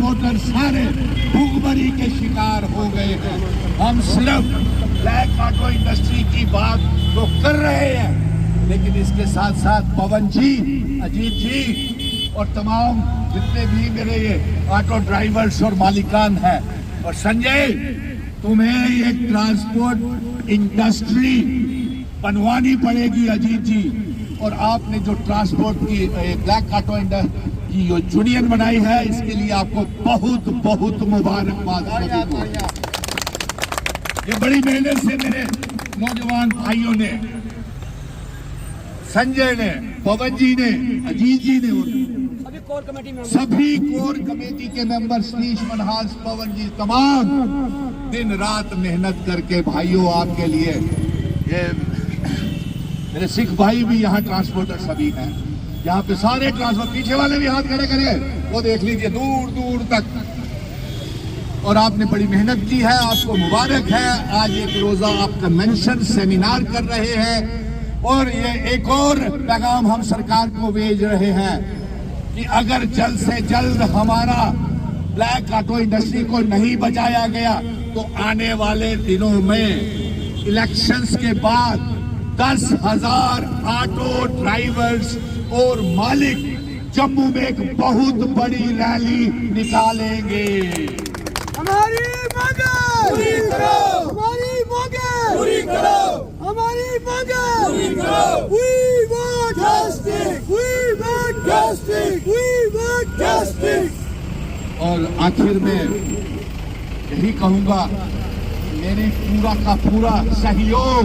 Transporter सारे भूखमरी के शिकार हो गए हैं। हम सिर्फ ब्लैक ऑटो इंडस्ट्री की बात तो कर रहे हैं, लेकिन इसके साथ साथ पवन जी, अजीत जी और तमाम जितने भी मेरे ये ऑटो ड्राइवर्स और मालिकान हैं, और संजय, तुम्हें ये ट्रांसपोर्ट इंडस्ट्री बनवानी पड़ेगी अजीत जी। और आपने जो ट्रांसपोर्ट की ब्लैक ऑटो की जो यूनियन बनाई है, इसके लिए आपको बहुत बहुत मुबारकबाद। ये बड़ी मेहनत से मेरे नौजवान भाइयों ने, संजय ने, पवन जी ने, अजीत जी ने, सभी कोर कमेटी के मेंबर, सतीश मनहास, पवन जी, तमाम दिन रात मेहनत करके भाइयों आपके लिए। ये मेरे सिख भाई भी यहाँ ट्रांसपोर्टर सभी हैं, यहाँ पे सारे ट्रांसपोर्ट, पीछे वाले भी हाथ खड़े करें, वो देख लीजिए दूर दूर तक। और आपने बड़ी मेहनत की है, आपको मुबारक है। आज एक रोजा आप कन्वेंशन सेमिनार कर रहे हैं, और ये एक और पैगाम हम सरकार को भेज रहे हैं कि अगर जल्द से जल्द हमारा ब्लैक ऑटो इंडस्ट्री को नहीं बचाया गया तो आने वाले दिनों में इलेक्शंस के बाद 10,000 ऑटो ड्राइवर्स और मालिक जम्मू में एक बहुत बड़ी रैली निकालेंगे। हमारी मांगे पूरी करो, हमारी मांगे पूरी करो, हमारी मांगे पूरी करो। We want justice, we want justice, we want justice। और आखिर में यही कहूंगा, मेरी पूरा का पूरा सहयोग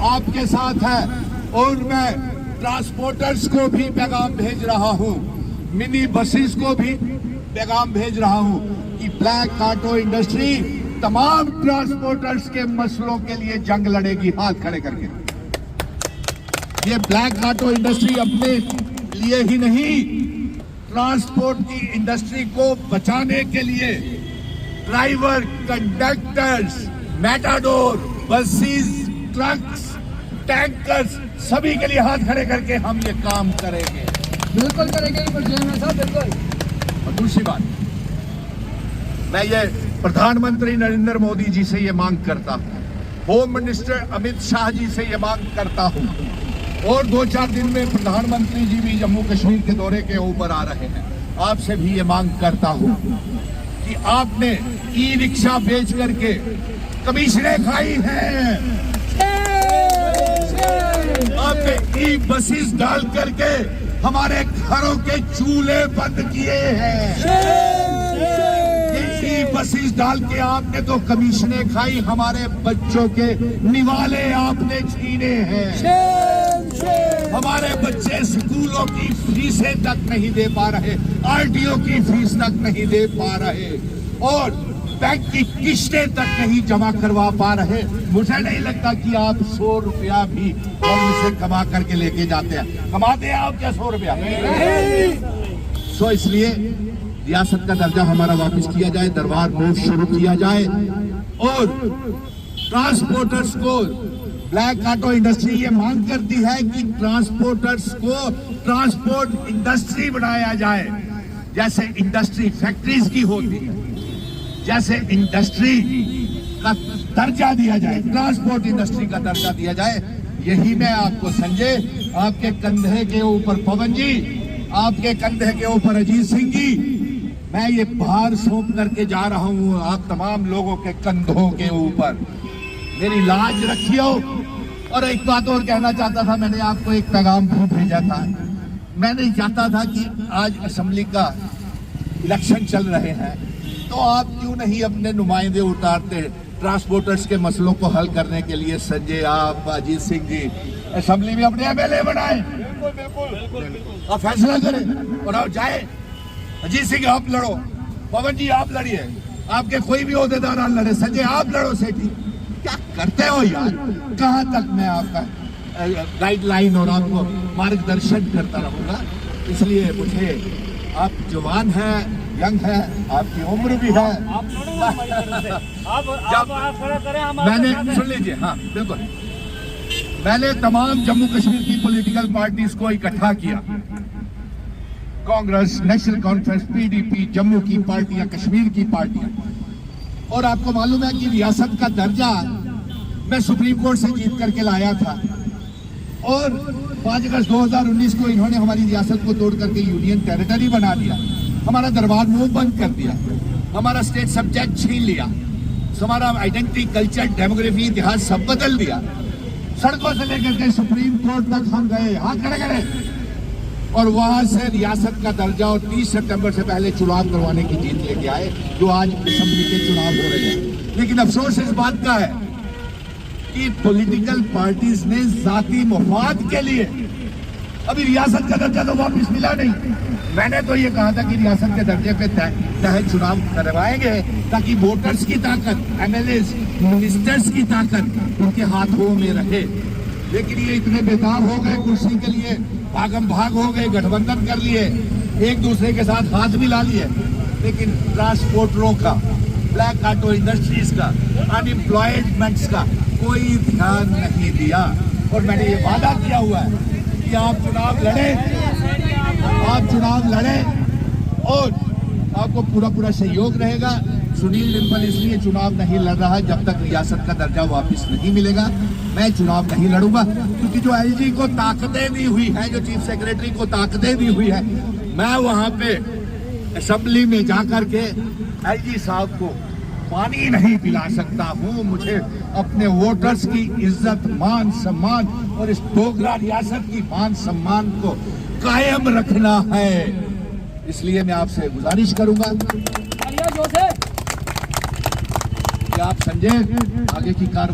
आपके साथ है, और मैं ट्रांसपोर्टर्स को भी पैगाम भेज रहा हूं, मिनी बसेस को भी पैगाम भेज रहा हूं कि ब्लैक ऑटो इंडस्ट्री तमाम ट्रांसपोर्टर्स के मसलों के लिए जंग लड़ेगी, हाथ खड़े करके। ये ब्लैक ऑटो इंडस्ट्री अपने लिए ही नहीं, ट्रांसपोर्ट की इंडस्ट्री को बचाने के लिए driver, conductors, Matador, buses, trucks, tankers, सभी के लिए हाथ खड़े करके हम ये काम करेंगे। बिल्कुल करेंगे साहब, बिल्कुल। और दूसरी बात, मैं ये प्रधानमंत्री नरेंद्र मोदी जी से ये मांग करता हूँ, होम मिनिस्टर अमित शाह जी से ये मांग करता हूँ, और 2-4 दिन में प्रधानमंत्री जी भी जम्मू कश्मीर के दौरे के ऊपर आ रहे हैं, आपसे भी ये मांग करता हूँ कि आपने ई रिक्शा बेच करके कमीशनें खाई हैं, आपने ई बसेस डाल करके हमारे घरों के चूल्हे बंद किए हैं, ई बसेस डाल के आपने तो कमीशनें खाई, हमारे बच्चों के निवाले आपने छीने हैं, हमारे बच्चे स्कूलों की फीसें तक नहीं दे पा रहे, आरटीओ की फीस तक नहीं दे पा रहे, और बैंक की किस्तें तक नहीं जमा करवा पा रहे। मुझे नहीं लगता कि आप 100 रुपया भी से कमा करके लेके जाते हैं। कमाते हैं आप क्या 100 रुपया? सो इसलिए रियासत का दर्जा हमारा वापस किया जाए, दरबार मूव शुरू किया जाए, और ट्रांसपोर्टर्स को, ब्लैक ऑटो इंडस्ट्री ये मांग करती है कि ट्रांसपोर्टर्स को ट्रांसपोर्ट इंडस्ट्री बनाया जाए, जैसे इंडस्ट्री फैक्ट्रीज की होती है, जैसे इंडस्ट्री का दर्जा दिया जाए, ट्रांसपोर्ट इंडस्ट्री का दर्जा दिया जाए। यही मैं आपको संजय, आपके कंधे के ऊपर पवन जी, आपके कंधे के ऊपर अजीत सिंह जी, मैं ये भार सौंप करके जा रहा हूँ आप तमाम लोगों के कंधों के ऊपर। मेरी लाज रखियो। और एक बात और कहना चाहता था, मैंने आपको एक पैगाम भी भेजा था, मैं नहीं चाहता था कि आज असेंबली का इलेक्शन चल रहे हैं तो आप क्यों नहीं अपने नुमाइंदे उतारते ट्रांसपोर्टर्स के मसलों को हल करने के लिए। संजय, आप, अजीत सिंह जी असेंबली में अपने एमएलए बनाए, बिल्कुल आप फैसला करें और आप जाए। अजीत सिंह आप लड़ो, पवन जी आप लड़िए, आपके कोई भी ओहदेदार लड़े, संजय आप लड़ो सेठी। क्या करते हो यार? कहाँ तक मैं आपका गाइडलाइन और आपको मार्गदर्शन करता रहूंगा। इसलिए मुझे, आप जवान हैं, यंग है, आपकी उम्र भी है, मैंने सुन लीजिए, हाँ बिल्कुल, मैंने तमाम जम्मू कश्मीर की पॉलिटिकल पार्टीज को इकट्ठा किया Congress, national conference, PDP, Jammu की पार्टियां, कश्मीर की पार्टियां। और आपको मालूम है कि रियासत का दर्जा मैं सुप्रीम कोर्ट से जीत करके लाया था और 5 अगस्त 2019 को इन्होंने हमारी रियासत को तोड़ करके यूनियन टेरिटरी बना दिया, हमारा दरबार मुंह बंद कर दिया, हमारा स्टेट सब्जेक्ट छीन लिया, हमारा आइडेंटिटी, कल्चर, डेमोग्राफी, इतिहास सब बदल दिया। सड़कों से लेकर के सुप्रीम कोर्ट तक हम गए, हाथ खड़े करें, और वहां से रियासत का दर्जा और 30 सितंबर से पहले चुनाव करवाने की जीत लेके आए, जो आज असेंबली के चुनाव हो रहे हैं। लेकिन अफसोस इस बात का है कि पॉलिटिकल पार्टीज ने जाती मफाद के लिए अभी रियासत का दर्जा तो वापस मिला नहीं। मैंने तो ये कहा था कि रियासत के दर्जे पे तहत चुनाव करवाएंगे ताकि वोटर्स की ताकत, एमएलएस, मिनिस्टर्स की ताकत उनके हाथों में रहे। लेकिन ये इतने बेताब हो गए कुर्सी के लिए, भागम भाग हो गए, गठबंधन कर लिए, एक दूसरे के साथ हाथ मिला लिए, लेकिन ट्रांसपोर्टरों का, ब्लैक ऑटो इंडस्ट्रीज का, अनएम्प्लॉयमेंट्स का कोई ध्यान नहीं दिया। और मैंने ये वादा किया हुआ है कि आप चुनाव लड़ें और आपको पूरा सहयोग रहेगा। सुनील डिम्पल इसलिए चुनाव नहीं लड़ रहा है जब तक रियासत का दर्जा वापस नहीं मिलेगा। मैं चुनाव नहीं लड़ूंगा क्योंकि जो एलजी को ताकतें दी हुई है, जो चीफ सेक्रेटरी को ताकतें दी हुई है, मैं वहां पे असेंबली में जाकर के एलजी साहब को पानी नहीं पिला सकता हूं। मुझे अपने वोटर्स की इज्जत, मान सम्मान और इस डोगरा रियासत की मान सम्मान को कायम रखना है। इसलिए मैं आपसे गुजारिश करूंगा कि आप संजय आगे की कार्रवाई